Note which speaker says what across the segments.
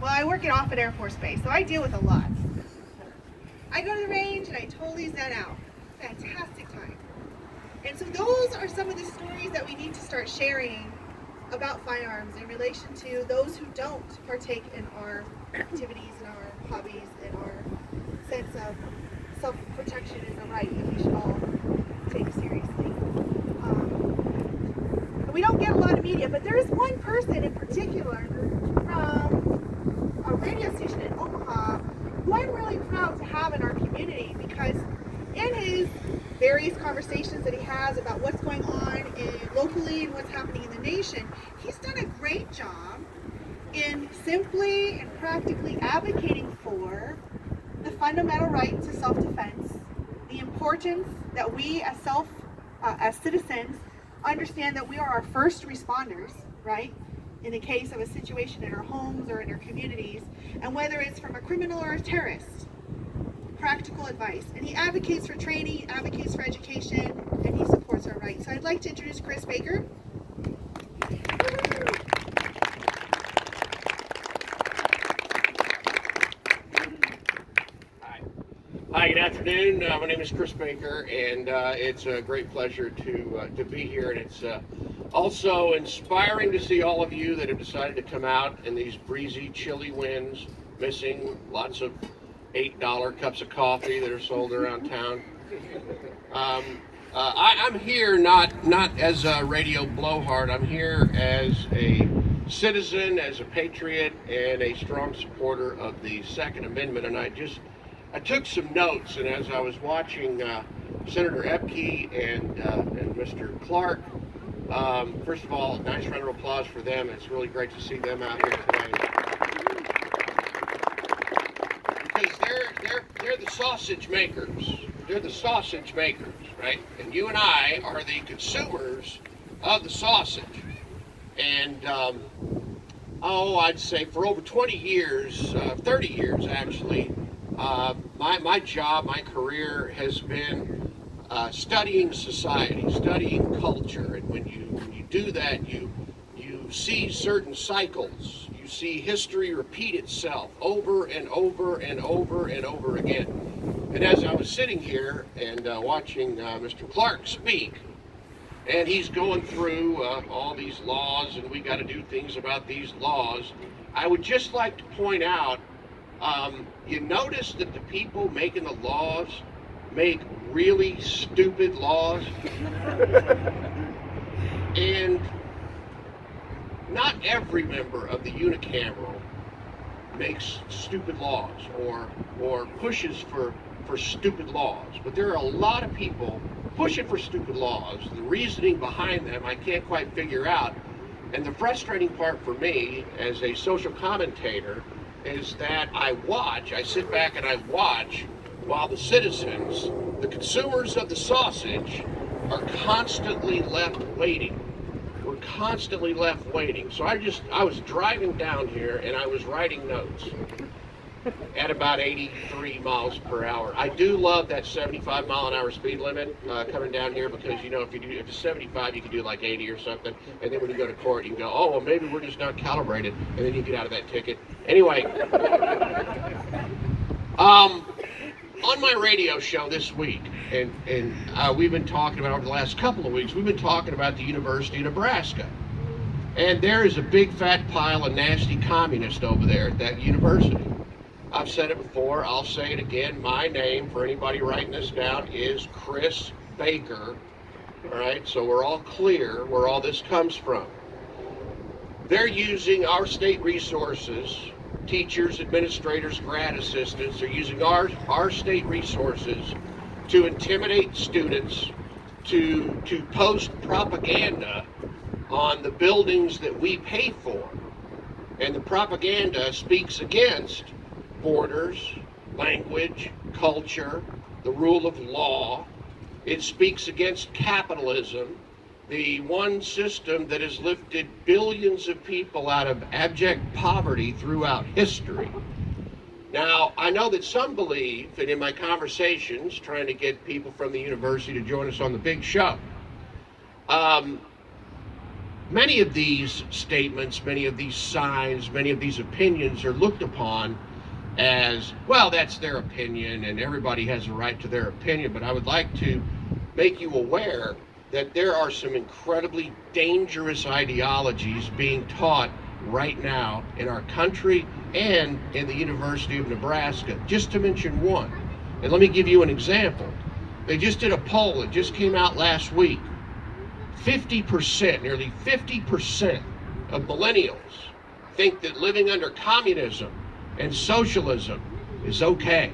Speaker 1: Well, I work at Offutt Air Force Base, so I deal with a lot. I go to the range and I totally zen out. Fantastic time. And so those are some of the stories that we need to start sharing about firearms in relation to those who don't partake in our activities and our hobbies and our sense of self-protection is a right that we should all take seriously. We don't get a lot of media, but there is one person in particular from a radio station in Omaha who I'm really proud to have in our community, because in his various conversations that he has about what's going on locally and what's happening in the nation, he's done a great job in simply and practically advocating for the fundamental right to self-defense, the importance that we as citizens understand that we are our first responders, right? In the case of a situation in our homes or in our communities, and whether it's from a criminal or a terrorist, practical advice. And he advocates for training, he advocates for education, and he supports our rights. So I'd like to introduce Chris Baker.
Speaker 2: Hi, good afternoon. My name is Chris Baker, and it's a great pleasure to be here. And it's also inspiring to see all of you that have decided to come out in these breezy, chilly winds, missing lots of $8 cups of coffee that are sold around town. I'm here not as a radio blowhard. I'm here as a citizen, as a patriot, and a strong supporter of the Second Amendment. And I took some notes, and as I was watching Senator Epke and Mr. Clark, first of all, nice round of applause for them. It's really great to see them out here today. Because they're the sausage makers. They're the sausage makers, right? And you and I are the consumers of the sausage. And, I'd say for over 20 years, 30 years actually, my job, my career has been studying society, studying culture. And when you do that, you see certain cycles. You see history repeat itself over and over and over and over again. And as I was sitting here and watching Mr. Clark speak, and he's going through all these laws, and we got to do things about these laws, I would just like to point out, you notice that the people making the laws make really stupid laws. And not every member of the unicameral makes stupid laws or pushes for stupid laws, but there are a lot of people pushing for stupid laws. The reasoning behind them I can't quite figure out, and the frustrating part for me as a social commentator is that I sit back and I watch while the citizens, the consumers of the sausage, are constantly left waiting. We're constantly left waiting. So I was driving down here and I was writing notes at about 83 miles per hour. I do love that 75 mile an hour speed limit coming down here, because, you know, if it's 75, you can do like 80 or something. And then when you go to court, you can go, oh, well, maybe we're just not calibrated. And then you get out of that ticket. Anyway, on my radio show this week, and we've been talking about over the last couple of weeks, we've been talking about the University of Nebraska. And there is a big fat pile of nasty communists over there at that university. I've said it before, I'll say it again. My name, for anybody writing this down, is Chris Baker. All right, so we're all clear where all this comes from. They're using our state resources, teachers, administrators, grad assistants, they're using our state resources to intimidate students, to post propaganda on the buildings that we pay for. And the propaganda speaks against borders, language, culture, the rule of law. It speaks against capitalism, the one system that has lifted billions of people out of abject poverty throughout history. Now, I know that some believe, and in my conversations, trying to get people from the university to join us on the big show, many of these statements, many of these signs, many of these opinions are looked upon as, well, that's their opinion and everybody has a right to their opinion. But I would like to make you aware that there are some incredibly dangerous ideologies being taught right now in our country and in the University of Nebraska, just to mention one. And let me give you an example. They just did a poll, it just came out last week. 50%, nearly 50% of millennials think that living under communism and socialism is okay.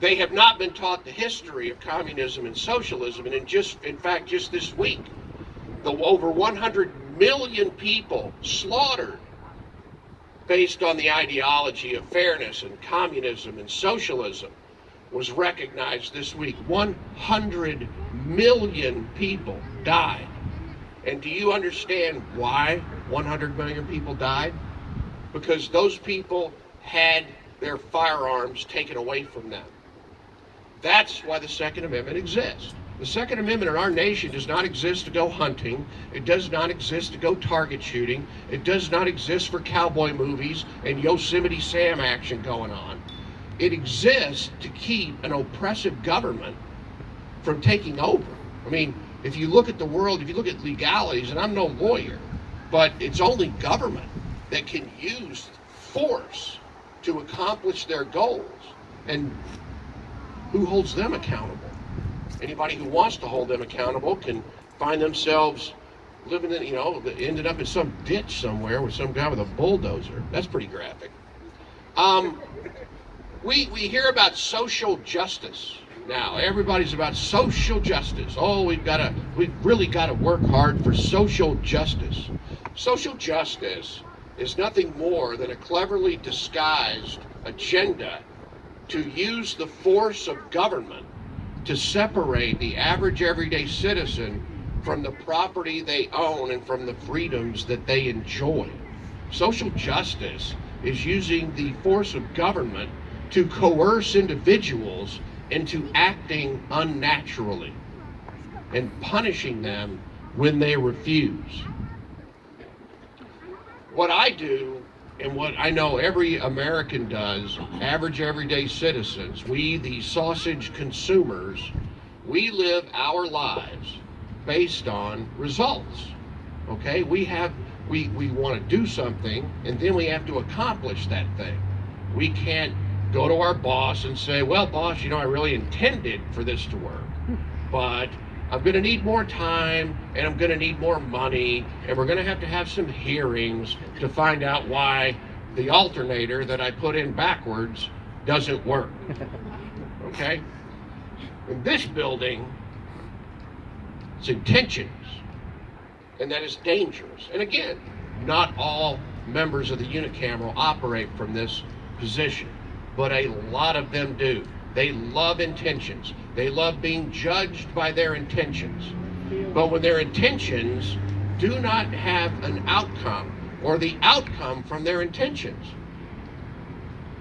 Speaker 2: They have not been taught the history of communism and socialism, and in fact, just this week, the over 100 million people slaughtered based on the ideology of fairness and communism and socialism was recognized this week. 100 million people died. And do you understand why 100 million people died? Because those people had their firearms taken away from them. That's why the Second Amendment exists. The Second Amendment in our nation does not exist to go hunting. It does not exist to go target shooting. It does not exist for cowboy movies and Yosemite Sam action going on. It exists to keep an oppressive government from taking over. I mean, if you look at the world, if you look at legalities, and I'm no lawyer, but it's only government that can use force to accomplish their goals. And who holds them accountable? Anybody who wants to hold them accountable can find themselves living in, ended up in some ditch somewhere with some guy with a bulldozer. That's pretty graphic. We hear about social justice now. Everybody's about social justice. Oh, we've really got to work hard for social justice. Social justice is nothing more than a cleverly disguised agenda to use the force of government to separate the average everyday citizen from the property they own and from the freedoms that they enjoy. Social justice is using the force of government to coerce individuals into acting unnaturally and punishing them when they refuse. What I do, and what I know every American does, average everyday citizens, we the sausage consumers, we live our lives based on results. Okay? We want to do something, and then we have to accomplish that thing. We can't go to our boss and say, well, boss, I really intended for this to work, but I'm going to need more time, and I'm going to need more money, and we're going to have some hearings to find out why the alternator that I put in backwards doesn't work. Okay? In this building, it's intentions, and that is dangerous. And again, not all members of the unicameral operate from this position, but a lot of them do. They love intentions. They love being judged by their intentions. But when their intentions do not have an outcome, or the outcome from their intentions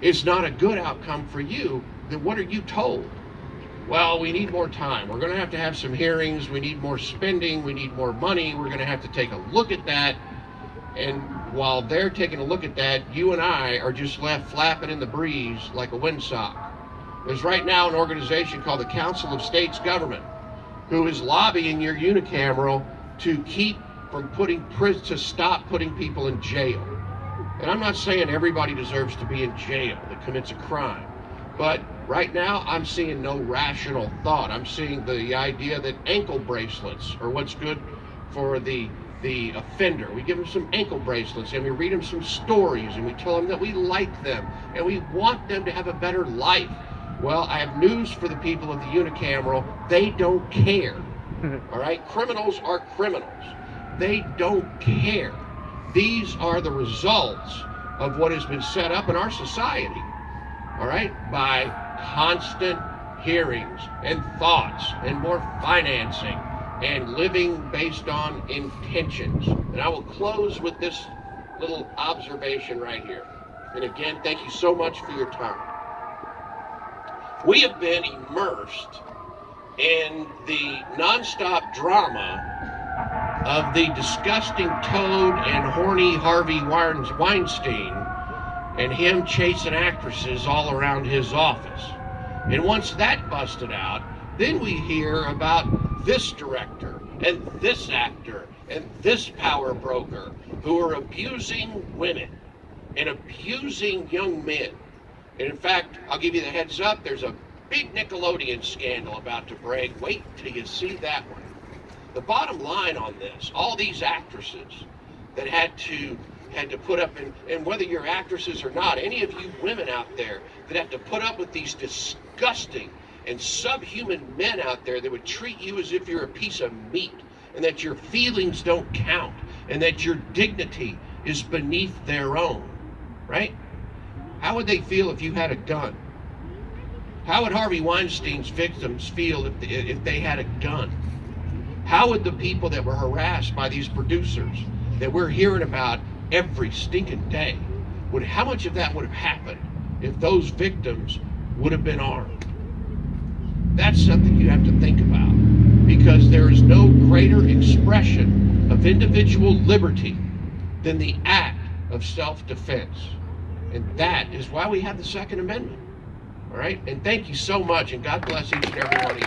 Speaker 2: is not a good outcome for you, then what are you told? Well, we need more time. We're going to have some hearings. We need more spending. We need more money. We're going to have to take a look at that. And while they're taking a look at that, you and I are just left flapping in the breeze like a windsock. There's right now an organization called the Council of States Government who is lobbying your unicameral to stop putting people in jail. And I'm not saying everybody deserves to be in jail that commits a crime, but right now I'm seeing no rational thought. I'm seeing the idea that ankle bracelets are what's good for the offender. We give them some ankle bracelets and we read them some stories and we tell them that we like them and we want them to have a better life. Well, I have news for the people of the unicameral. They don't care. All right? Criminals are criminals. They don't care. These are the results of what has been set up in our society, all right, by constant hearings and thoughts and more financing and living based on intentions. And I will close with this little observation right here. And again, thank you so much for your time. We have been immersed in the nonstop drama of the disgusting toad and horny Harvey Weinstein and him chasing actresses all around his office. And once that busted out, then we hear about this director and this actor and this power broker who are abusing women and abusing young men. And in fact, I'll give you the heads up, there's a big Nickelodeon scandal about to break. Wait till you see that one. The bottom line on this, all these actresses that had to put up, and whether you're actresses or not, any of you women out there that have to put up with these disgusting and subhuman men out there that would treat you as if you're a piece of meat, and that your feelings don't count, and that your dignity is beneath their own, right? How would they feel if you had a gun? How would Harvey Weinstein's victims feel if they had a gun? How would the people that were harassed by these producers that we're hearing about every stinking day, how much of that would have happened if those victims would have been armed? That's something you have to think about, because there is no greater expression of individual liberty than the act of self-defense. And that is why we have the Second Amendment. All right? And thank you so much, and God bless each and every one of you.